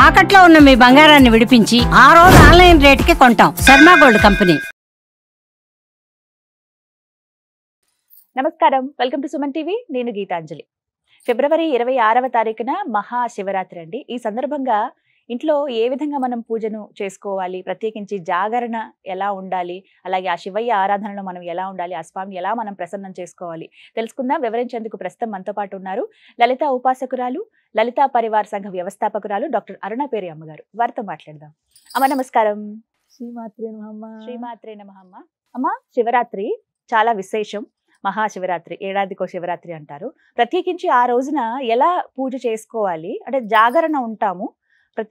తాకట్లో ఉన్న మీ బంగారాన్ని విడిపించి ఆ రోజు ఆన్లైన్ రేటుకి కొంటాం. Sharma gold company. నమస్కారం, వెల్కమ్ టు సుమన్ టీవీ. నేను గీతాంజలి. ఫిబ్రవరి 26వ తారీఖున మహాశివరాత్రి అండి. ఈ సందర్భంగా ఇంట్లో ఏ విధంగా మనం పూజను చేసుకోవాలి, ప్రత్యేకించి జాగరణ ఎలా ఉండాలి, అలాగే ఆ శివయ్య ఆరాధనలో మనం ఎలా ఉండాలి, ఆ స్వామిని ఎలా మనం ప్రసన్నం చేసుకోవాలి తెలుసుకుందాం. వివరించేందుకు ప్రస్తుతం మనతో పాటు ఉన్నారు లలిత ఉపాసకురాలు, లలితా పరివార సంఘ వ్యవస్థాపకురాలు డాక్టర్ అరుణపేరి అమ్మగారు. వారితో మాట్లాడదాం. అమ్మ నమస్కారం. శ్రీమాత్రే నమః. శ్రీమాత్రే నమః. అమ్మ, శివరాత్రి చాలా విశేషం. మహాశివరాత్రి, ఏడాదికో శివరాత్రి అంటారు. ప్రత్యేకించి ఆ రోజున ఎలా పూజ చేసుకోవాలి అంటే జాగరణ ఉంటాము,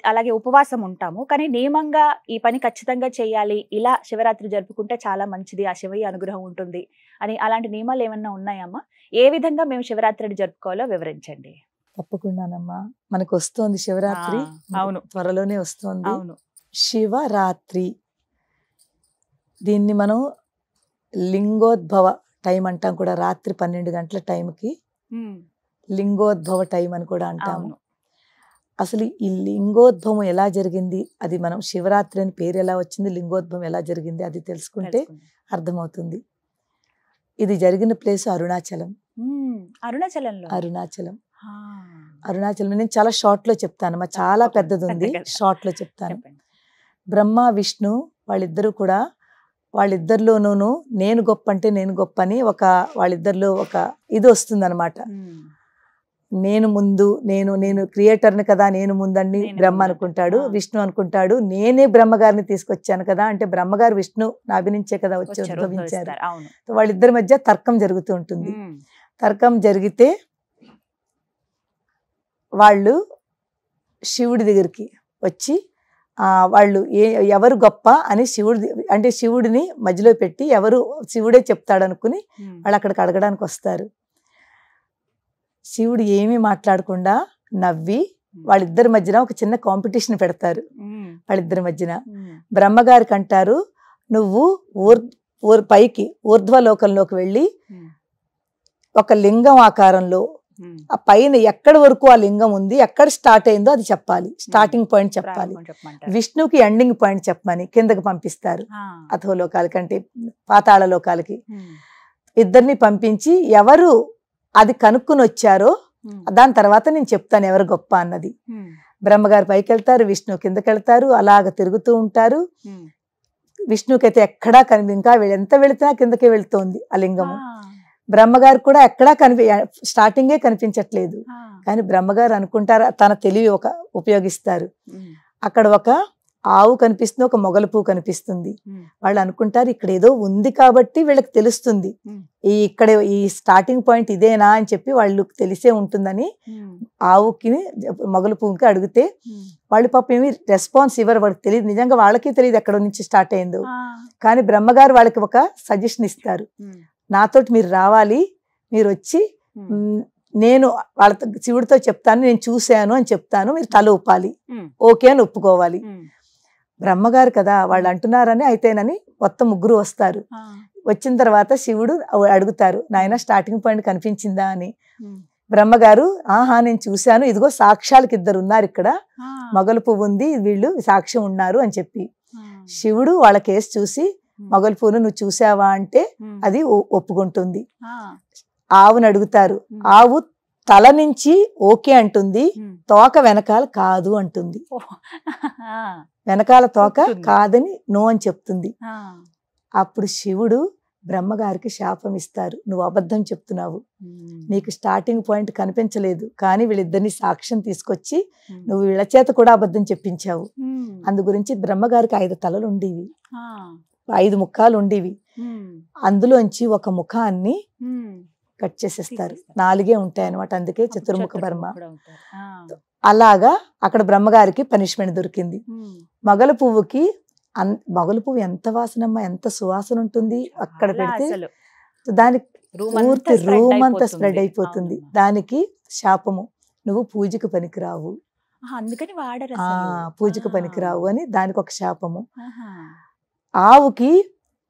అలాగే ఉపవాసం ఉంటాము, కానీ నియమంగా ఈ పని ఖచ్చితంగా చేయాలి, ఇలా శివరాత్రి జరుపుకుంటే చాలా మంచిది, ఆ శివయ్య అనుగ్రహం ఉంటుంది అని అలాంటి నియమాలు ఏమన్నా ఉన్నాయమ్మా? ఏ విధంగా మేము శివరాత్రిని జరుపుకోవాలో వివరించండి. తప్పకుండానమ్మా. మనకు వస్తోంది శివరాత్రి. అవును, త్వరలోనే వస్తోంది. అవును. శివరాత్రి దీన్ని మనం లింగోద్భవ టైం అంటాం కూడా. రాత్రి 12 గంటల టైంకి లింగోద్భవ టైం అని కూడా అంటాము. అసలు ఈ లింగోద్భవం ఎలా జరిగింది, అది మనం శివరాత్రి అని పేరు ఎలా వచ్చింది, లింగోద్భవం ఎలా జరిగింది అది తెలుసుకుంటే అర్థమవుతుంది. ఇది జరిగిన ప్లేస్ అరుణాచలం. అరుణాచలం నేను చాలా షార్ట్ లో చెప్తాను, చాలా పెద్దది ఉంది, షార్ట్ లో చెప్తాను. బ్రహ్మ విష్ణు వాళ్ళిద్దరిలోనూ నేను గొప్ప అంటే నేను గొప్ప అని వాళ్ళిద్దరిలో ఒక ఇది వస్తుంది అనమాట. నేను ముందు, నేను క్రియేటర్ని కదా, నేను ముందని బ్రహ్మ అనుకుంటాడు. విష్ణు అనుకుంటాడు నేనే బ్రహ్మగారిని తీసుకొచ్చాను కదా, అంటే బ్రహ్మగారు విష్ణు నాభినించే కదా వచ్చి ఉద్భవించారు. వాళ్ళిద్దరి మధ్య తర్కం జరుగుతూ ఉంటుంది. తర్కం జరిగితే వాళ్ళు శివుడి దగ్గరికి వచ్చి వాళ్ళు ఎవరు గొప్ప అని శివుడిని మధ్యలో పెట్టి శివుడే చెప్తాడు అనుకుని వాళ్ళు అక్కడికి అడగడానికి వస్తారు. శివుడు ఏమీ మాట్లాడకుండా నవ్వి వాళ్ళిద్దరి మధ్యన ఒక చిన్న కాంపిటీషన్ పెడతారు. వాళ్ళిద్దరి మధ్యన బ్రహ్మగారికి అంటారు, నువ్వు పైకి ఊర్ధ్వలోకంలోకి వెళ్ళి ఒక లింగం ఆకారంలో ఆ పైన ఎక్కడి వరకు ఆ లింగం ఉంది, ఎక్కడ స్టార్ట్ అయిందో అది చెప్పాలి, స్టార్టింగ్ పాయింట్ చెప్పాలి. విష్ణుకి ఎండింగ్ పాయింట్ చెప్పమని కిందకి పంపిస్తారు, అధోలోకాలకి అంటే పాతాళ లోకాలకి. ఇద్దరిని పంపించి ఎవరు అది కనుక్కుని వచ్చారో దాని తర్వాత నేను చెప్తాను ఎవరు గొప్ప అన్నది. బ్రహ్మగారు పైకి వెళ్తారు, విష్ణు కిందకి వెళ్తారు, అలాగ తిరుగుతూ ఉంటారు. విష్ణుకైతే ఎక్కడా ఇంకా ఎంత వెళుతున్నా కిందకే వెళుతోంది ఆ లింగము. బ్రహ్మగారు కూడా ఎక్కడా స్టార్టింగే కనిపించట్లేదు. కానీ బ్రహ్మగారు అనుకుంటారు, తన తెలివి ఉపయోగిస్తారు. అక్కడ ఒక ఆవు కనిపిస్తుంది, ఒక మొగల పువ్వు కనిపిస్తుంది. వాళ్ళు అనుకుంటారు ఇక్కడ ఏదో ఉంది కాబట్టి వీళ్ళకి తెలుస్తుంది, ఈ స్టార్టింగ్ పాయింట్ ఇదేనా అని చెప్పి వాళ్ళు తెలిసే ఉంటుందని ఆవుకి మొగల పువ్వుకి అడిగితే వాళ్ళు పాపం ఏమి రెస్పాన్స్ ఇవ్వరు. వాళ్ళకి తెలియదు, నిజంగా వాళ్ళకి తెలియదు ఎక్కడ నుంచి స్టార్ట్ అయిందో. కానీ బ్రహ్మగారు వాళ్ళకి ఒక సజెషన్ ఇస్తారు, నాతోటి మీరు రావాలి, మీరు వచ్చి నేను వాళ్ళతో శివుడితో చెప్తాను, నేను చూశాను అని చెప్తాను, మీరు తల ఊపాలి, ఓకే అని ఒప్పుకోవాలి. బ్రహ్మగారు కదా వాళ్ళు అంటున్నారని అయితేనని మొత్తం ముగ్గురు వస్తారు. వచ్చిన తర్వాత శివుడు అడుగుతారు, నాయన స్టార్టింగ్ పాయింట్ కనిపించిందా అని. బ్రహ్మగారు ఆహా నేను చూశాను, ఇదిగో సాక్ష్యాలకి ఇద్దరు ఉన్నారు ఇక్కడ, మొగల పువ్వు ఉంది, వీళ్ళు సాక్ష్యం ఉన్నారు అని చెప్పి శివుడు వాళ్ళ కేసు చూసి మొగల పువ్వును నువ్వు చూసావా అంటే అది ఒప్పుకుంటుంది. ఆవుని అడుగుతారు, ఆవు తల నుంచి ఓకే అంటుంది, తోక వెనకాల కాదు అంటుంది. వెనకాల తోక కాదని నో అని చెప్తుంది. అప్పుడు శివుడు బ్రహ్మగారికి శాపం ఇస్తారు, నువ్వు అబద్ధం చెప్తున్నావు, నీకు స్టార్టింగ్ పాయింట్ కనిపించలేదు, కానీ వీళ్ళిద్దరిని సాక్ష్యం తీసుకొచ్చి నువ్వు వీళ్ళ చేత కూడా అబద్ధం చెప్పించావు. అందు గురించి బ్రహ్మగారికి 5 తలలు ఉండేవి, 5 ముఖాలు ఉండేవి. అందులోంచి ఒక ముఖాన్ని కట్ చేసేస్తారు, 4 ఉంటాయి అనమాట, అందుకే చతుర్ముఖ బ్రహ్మ. అలాగా అక్కడ బ్రహ్మగారికి పనిష్మెంట్ దొరికింది. మొగల పువ్వు ఎంత వాసనమ్మా, ఎంత సువాసన ఉంటుంది అక్కడ పెడితే, దానికి పూర్తి రూమ్ అంతా స్ప్రెడ్ అయిపోతుంది. దానికి శాపము, నువ్వు పూజకు పనికిరావు, పూజకు పనికిరావు అని దానికి ఒక శాపము. ఆవుకి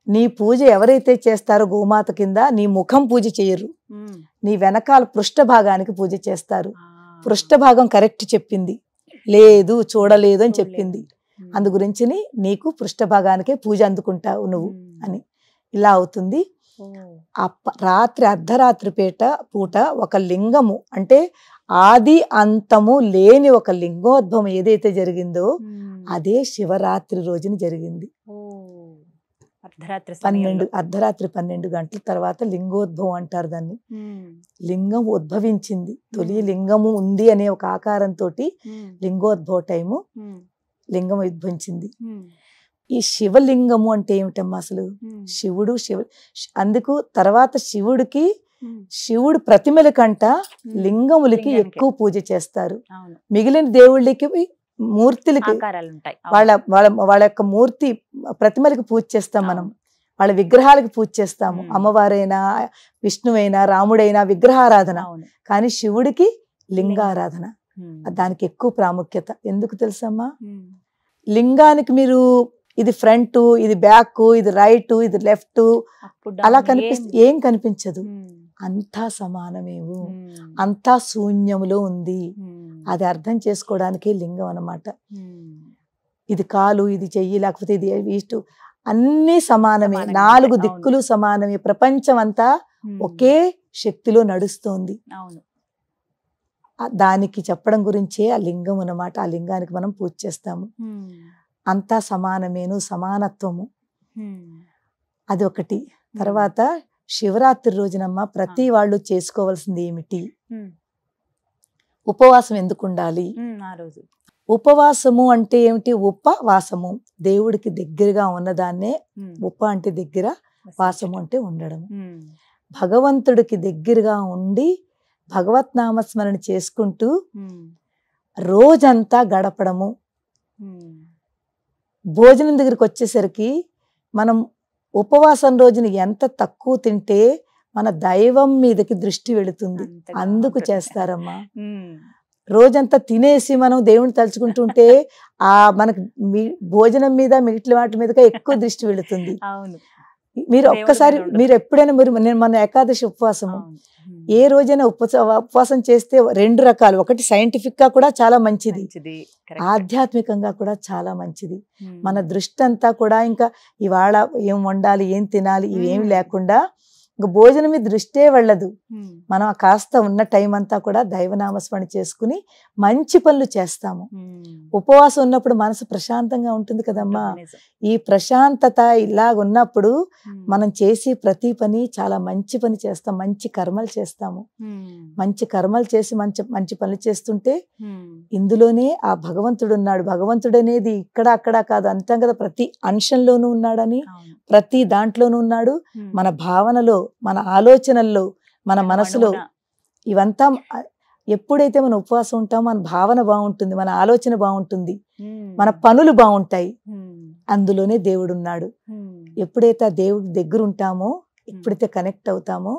నీ పూజ ఎవరైతే చేస్తారో గోమాత కింద నీ ముఖం పూజ చేయరు, నీ వెనకాల పృష్ఠ భాగానికి పూజ చేస్తారు. పృష్ఠ భాగం కరెక్ట్ చెప్పింది, లేదు, చూడలేదు అని చెప్పింది. అందు గురించి నీకు పృష్ఠభాగానికే పూజ అందుకుంటావు నువ్వు అని. ఇలా అవుతుంది. రాత్రి అర్ధరాత్రి పూట ఒక లింగము అంటే ఆది అంతము లేని ఒక లింగోద్భవం ఏదైతే జరిగిందో అదే శివరాత్రి రోజున జరిగింది. అర్ధరాత్రి 12 గంటల తర్వాత లింగోద్భవం అంటారు దాన్ని. లింగం ఉద్భవించింది, తొలి లింగము ఉంది అనే ఒక ఆకారంతో లింగోద్భవ టైము లింగం ఉద్భవించింది. ఈ శివలింగము అంటే ఏమిటమ్మా అసలు? శివుడు అందుకు తర్వాత శివుడు ప్రతిమల కంట లింగములకి ఎక్కువ పూజ చేస్తారు. మిగిలిన దేవుళ్ళకి మూర్తులకి వాళ్ళ యొక్క మూర్తి ప్రతిమలకి పూజ చేస్తాం మనం, వాళ్ళ విగ్రహాలకి పూజ చేస్తాము. అమ్మవారైనా విష్ణువైనా రాముడైనా విగ్రహారాధన, కానీ శివుడికి లింగారాధన. దానికి ఎక్కువ ప్రాముఖ్యత. ఎందుకు తెలుసమ్మా? లింగానికి మీరు ఇది ఫ్రంట్, ఇది బ్యాక్, ఇది రైట్, ఇది లెఫ్ట్ అలా ఏం కనిపించదు. అంతా సమానమేవు, అంతా శూన్యములో ఉంది. అది అర్థం చేసుకోవడానికి లింగం అన్నమాట. ఇది కాలు, ఇది చెయ్యి, లేకపోతే ఇది ఇష్టు, అన్ని సమానమే. 4 దిక్కులు సమానమే. ప్రపంచం అంతా ఒకే శక్తిలో నడుస్తోంది. దానికి చెప్పడం గురించే ఆ లింగం అన్నమాట. ఆ లింగానికి మనం పూజ చేస్తాము. అంతా సమానమేను, సమానత్వము, అది ఒకటి. తర్వాత శివరాత్రి రోజునమ్మ ప్రతి వాళ్ళు చేసుకోవాల్సింది ఏమిటి? ఉపవాసం ఎందుకు ఉండాలి? ఉపవాసము అంటే ఏమిటి? ఉపవాసము దేవుడికి దగ్గరగా ఉన్నదాన్నే ఉప అంటే దగ్గర, వాసము అంటే ఉండడం. భగవంతుడికి దగ్గరగా ఉండి భగవత్ నామస్మరణ చేసుకుంటూ రోజంతా గడపడము. భోజనం దగ్గరికి వచ్చేసరికి మనం ఉపవాసం రోజున ఎంత తక్కువ తింటే మన దైవం మీదకి దృష్టి వెళుతుంది. అందుకు చేస్తారమ్మా. రోజంతా తినేసి మనం దేవుని తలుచుకుంటుంటే మనకు భోజనం మీద మిగిలిన వాటి మీదగా ఎక్కువ దృష్టి వెళుతుంది. మీరు ఒక్కసారి మీరు ఎప్పుడైనా నేను మన ఏకాదశి ఉపవాసము ఏ రోజైనా ఉపవాసం చేస్తే 2 రకాలు. ఒకటి సైంటిఫిక్ గా కూడా చాలా మంచిది, ఆధ్యాత్మికంగా కూడా చాలా మంచిది. మన దృష్టి అంతా కూడా ఇంకా ఇవాళ ఏం వండాలి, ఏం తినాలి, ఇవేమి లేకుండా ఇంకా భోజనం మీద దృష్టే వెళ్ళదు. మనం కాస్త ఉన్న టైం అంతా కూడా దైవనామస్మరణ చేసుకుని మంచి పనులు చేస్తాము. ఉపవాసం ఉన్నప్పుడు మనసు ప్రశాంతంగా ఉంటుంది కదమ్మా. ఈ ప్రశాంతత ఇలాగ ఉన్నప్పుడు మనం చేసి ప్రతి పని చాలా మంచి పని చేస్తాం, మంచి కర్మలు చేస్తాము. మంచి కర్మలు చేసి మంచి పనులు చేస్తుంటే ఇందులోనే ఆ భగవంతుడు ఉన్నాడు. భగవంతుడు అనేది ఇక్కడ అక్కడ కాదు, అంతం కదా, ప్రతి అంశంలోనూ ఉన్నాడని, ప్రతి దాంట్లోనూ ఉన్నాడు. మన భావనలో, మన ఆలోచనల్లో, మన మనసులో ఇవంతా ఎప్పుడైతే మనం ఉపవాసం ఉంటామో మన భావన బాగుంటుంది, మన ఆలోచన బాగుంటుంది, మన పనులు బాగుంటాయి. అందులోనే దేవుడు ఉన్నాడు. ఎప్పుడైతే ఆ దేవుడి దగ్గర ఉంటామో, ఎప్పుడైతే కనెక్ట్ అవుతామో,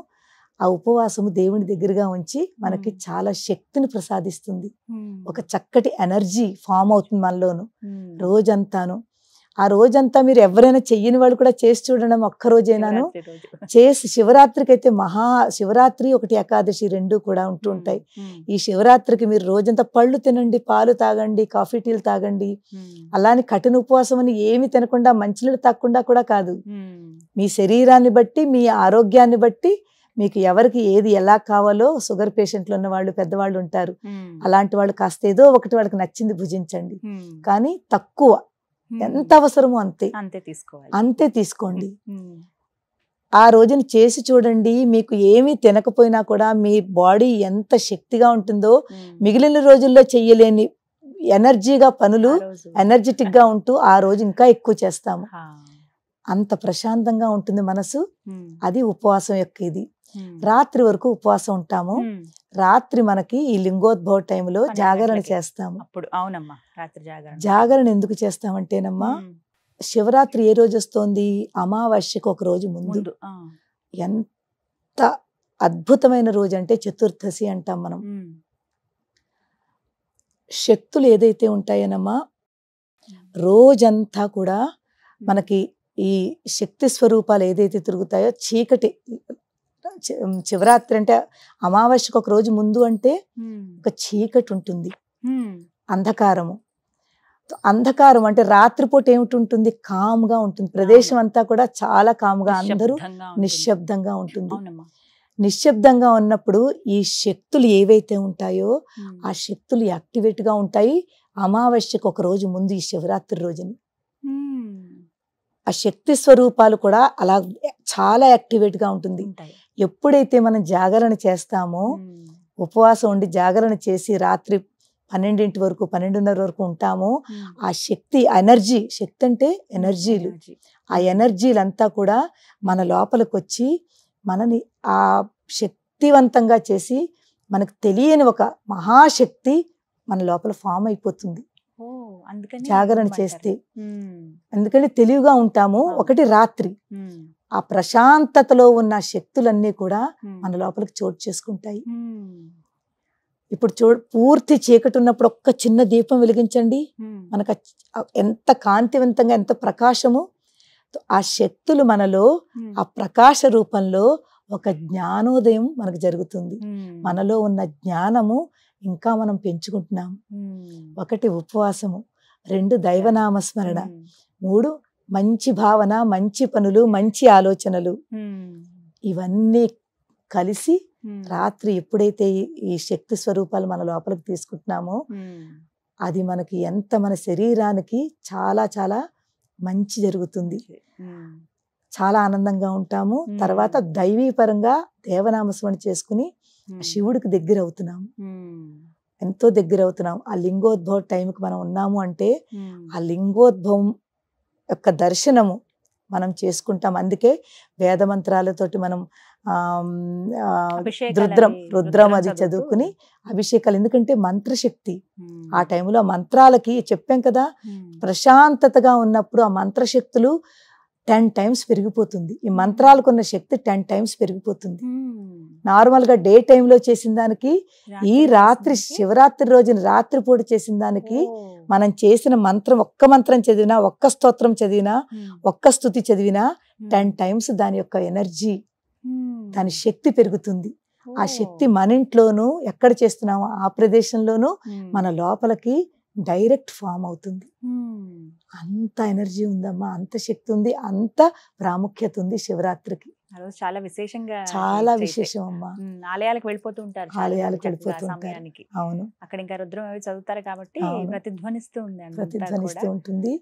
ఆ ఉపవాసము దేవుని దగ్గరగా ఉంచి మనకి చాలా శక్తిని ప్రసాదిస్తుంది. ఒక చక్కటి ఎనర్జీ ఫామ్ అవుతుంది మనలోను రోజంతాను. ఆ రోజంతా మీరు ఎవరైనా చెయ్యని వాళ్ళు కూడా చేసి చూడడం, ఒక్క రోజైనాను చేసి. శివరాత్రికి అయితే శివరాత్రి ఒకటి ఏకాదశి 2 కూడా ఉంటూ ఉంటాయి. ఈ శివరాత్రికి మీరు రోజంతా పళ్ళు తినండి, పాలు తాగండి, కాఫీ టీలు తాగండి. అలానే కఠిన ఉపవాసం అని ఏమి తినకుండా, మంచినీళ్ళు తాగకుండా కూడా కాదు. మీ శరీరాన్ని బట్టి, మీ ఆరోగ్యాన్ని బట్టి, మీకు ఎవరికి ఏది ఎలా కావాలో, షుగర్ పేషెంట్లు ఉన్న వాళ్ళు, పెద్దవాళ్ళు ఉంటారు, అలాంటి వాళ్ళు కాస్త ఏదో ఒకటి వాళ్ళకి నచ్చింది భుజించండి. కానీ తక్కువ, ఎంత అవసరమో అంతే తీసుకోండి. ఆ రోజున చేసి చూడండి. మీకు ఏమీ తినకపోయినా కూడా మీ బాడీ ఎంత శక్తిగా ఉంటుందో, మిగిలిన రోజుల్లో చెయ్యలేని ఎనర్జీగా పనులు ఎనర్జెటిక్ గా ఉంటూ ఆ రోజు ఇంకా ఎక్కువ చేస్తాము. అంత ప్రశాంతంగా ఉంటుంది మనసు. అది ఉపవాసం యొక్క ఇది. రాత్రి వరకు ఉపవాసం ఉంటాము. రాత్రి మనకి ఈ లింగోద్భవ టైంలో జాగరణ చేస్తాము. జాగరణ ఎందుకు చేస్తామంటేనమ్మా, శివరాత్రి ఏ రోజు వస్తోంది? అమావాస్యకు ఒక రోజు ముందు. ఎంత అద్భుతమైన రోజు అంటే చతుర్దశి అంటాం మనం. శక్తులు ఏదైతే ఉంటాయనమ్మా, రోజంతా కూడా మనకి ఈ శక్తి స్వరూపాలు ఏదైతే తిరుగుతాయో, చీకటి శివరాత్రి అంటే అమావాస్యకు ఒక రోజు ముందు అంటే ఒక చీకటి ఉంటుంది. అంధకారము. అంధకారం అంటే రాత్రిపూట ఏమిటి ఉంటుంది, కామ్గా ఉంటుంది, ప్రదేశం అంతా కూడా చాలా కామ్గా, అందరూ నిశ్శబ్దంగా ఉంటుంది. నిశ్శబ్దంగా ఉన్నప్పుడు ఈ శక్తులు ఏవైతే ఉంటాయో ఆ శక్తులు యాక్టివేట్గా ఉంటాయి. అమావాస్యకు ఒక రోజు ముందు, ఈ శివరాత్రి రోజుని ఆ శక్తి స్వరూపాలు కూడా అలా చాలా యాక్టివేట్గా ఉంటుంది. ఎప్పుడైతే మనం జాగరణ చేస్తామో, ఉపవాసం ఉండి జాగరణ చేసి రాత్రి 12 వరకు 12:30 వరకు ఉంటామో, ఆ శక్తి ఎనర్జీ, శక్తి అంటే ఎనర్జీలు, ఆ ఎనర్జీలంతా కూడా మన లోపలికి వచ్చి మనని ఆ శక్తివంతంగా చేసి మనకు తెలియని ఒక మహాశక్తి మన లోపల ఫామ్ అయిపోతుంది జాగరణ చేస్తే. ఎందుకంటే తెలివిగా ఉంటాము. ఒకటి రాత్రి ఆ ప్రశాంతతలో ఉన్న శక్తులన్నీ కూడా మన లోపలికి చోటు చేసుకుంటాయి. ఇప్పుడు పూర్తి చీకటి ఉన్నప్పుడు ఒక్క చిన్న దీపం వెలిగించండి, మనకు ఎంత కాంతివంతంగా, ఎంత ప్రకాశము. ఆ శక్తులు మనలో ఆ ప్రకాశ రూపంలో ఒక జ్ఞానోదయం మనకు జరుగుతుంది. మనలో ఉన్న జ్ఞానము ఇంకా మనం పెంచుకుంటున్నాము. ఒకటి ఉపవాసము, 2 దైవనామస్మరణ, 3 మంచి భావన, మంచి పనులు, మంచి ఆలోచనలు. ఇవన్నీ కలిసి రాత్రి ఎప్పుడైతే ఈ శక్తి స్వరూపాలు మన లోపలికి తీసుకుంటున్నామో అది మనకి ఎంత మన శరీరానికి చాలా చాలా మంచి జరుగుతుంది. చాలా ఆనందంగా ఉంటాము. తర్వాత దైవీపరంగా దేవనామస్మరణ చేసుకుని శివుడికి దగ్గర అవుతున్నాము, ఎంతో దగ్గర అవుతున్నాము. ఆ లింగోద్భవ టైంకి మనం ఉన్నాము అంటే ఆ లింగోద్భవం యొక్క దర్శనము మనం చేసుకుంటాం. అందుకే వేద మంత్రాలతోటి మనం రుద్రం అది చదువుకుని అభిషేకాలు. ఎందుకంటే మంత్రశక్తి ఆ టైంలో మంత్రాలకి చెప్పాం కదా, ప్రశాంతతగా ఉన్నప్పుడు ఆ మంత్రశక్తులు 10 times పెరిగిపోతుంది. ఈ మంత్రాలకు ఉన్న శక్తి 10 times పెరిగిపోతుంది. నార్మల్గా డే టైంలో చేసిన దానికి ఈ రాత్రి శివరాత్రి రోజున రాత్రిపూట చేసిన దానికి మనం చేసిన మంత్రం, ఒక్క మంత్రం చదివినా, ఒక్క స్తోత్రం చదివినా, ఒక్క స్తుతి చదివినా 10 times దాని యొక్క ఎనర్జీ, దాని శక్తి పెరుగుతుంది. ఆ శక్తి మన ఇంట్లోనూ ఎక్కడ చేస్తున్నామో ఆ ప్రదేశంలోనూ మన లోపలికి డైరెక్ట్ ఫామ్ అవుతుంది. అంత ఎనర్జీ ఉందమ్మా, అంత శక్తి ఉంది, అంత ప్రాముఖ్యత ఉంది శివరాత్రికి. చాలా విశేషంగా, చాలా విశేషం అమ్మా. ఆలయాలకు వెళ్ళిపోతూ ఉంటారు, ఆలయాలకు వెళ్ళిపోతూ ఉంటారు. అవును, అక్కడ ఇంకా రుద్రం అవి చదువుతారు కాబట్టి ప్రతిధ్వనిస్తూ ఉంటుంది.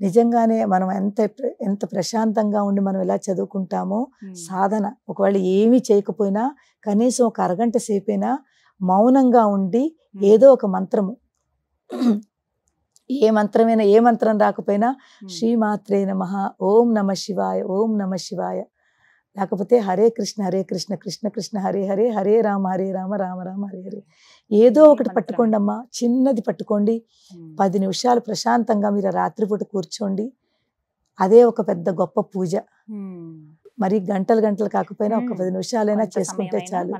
నిజంగానే మనం ఎంత ప్రశాంతంగా ఉండి మనం ఎలా చదువుకుంటామో, సాధన ఒకవేళ ఏమీ చేయకపోయినా కనీసం ఒక అరగంట సేపైనా మౌనంగా ఉండి ఏదో ఒక మంత్రము, ఏ మంత్రమైనా, ఏ మంత్రం రాకపోయినా శ్రీమాత్రే నమః, ఓం నమ శివాయ, ఓం నమ శివాయ, లేకపోతే హరే కృష్ణ కృష్ణ కృష్ణ హరే హరే, హరే రామ రామ రామ హరే హరే, ఏదో ఒకటి పట్టుకోండి అమ్మా, చిన్నది పట్టుకోండి. 10 నిమిషాలు ప్రశాంతంగా మీరు రాత్రిపూట కూర్చోండి. అదే ఒక పెద్ద గొప్ప పూజ. మరి గంటలు కాకపోయినా ఒక 10 నిమిషాలైనా చేసుకుంటే చాలు.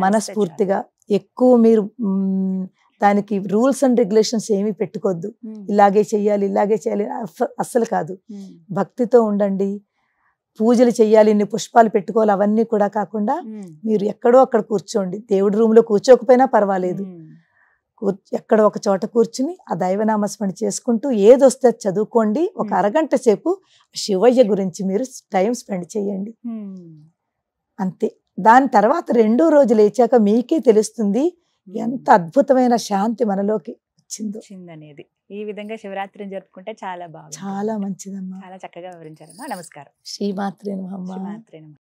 మనస్ఫూర్తిగా ఎక్కువ మీరు దానికి రూల్స్ అండ్ రెగ్యులేషన్స్ ఏమీ పెట్టుకోవద్దు. ఇలాగే చెయ్యాలి అస్సలు కాదు. భక్తితో ఉండండి. పూజలు చెయ్యాలి, ఇన్ని పుష్పాలు పెట్టుకోవాలి, అవన్నీ కూడా కాకుండా మీరు ఎక్కడో అక్కడ కూర్చోండి. దేవుడి రూమ్లో కూర్చోకపోయినా పర్వాలేదు, ఎక్కడో ఒక చోట కూర్చుని ఆ దైవనామస్మరణ చేసుకుంటూ ఏదొస్తే చదువుకోండి. ఒక అరగంట సేపు శివయ్య గురించి మీరు టైం స్పెండ్ చేయండి, అంతే. దాని తర్వాత 2వ రోజు లేచాక మీకే తెలుస్తుంది ఎంత అద్భుతమైన శాంతి మనలోకి వచ్చిందనేది. ఈ విధంగా శివరాత్రిని జరుపుకుంటే చాలా బాగా, చాలా మంచిదమ్మా. చాలా చక్కగా వివరించారమ్మా. నమస్కారం. శ్రీమాత్రే నమః.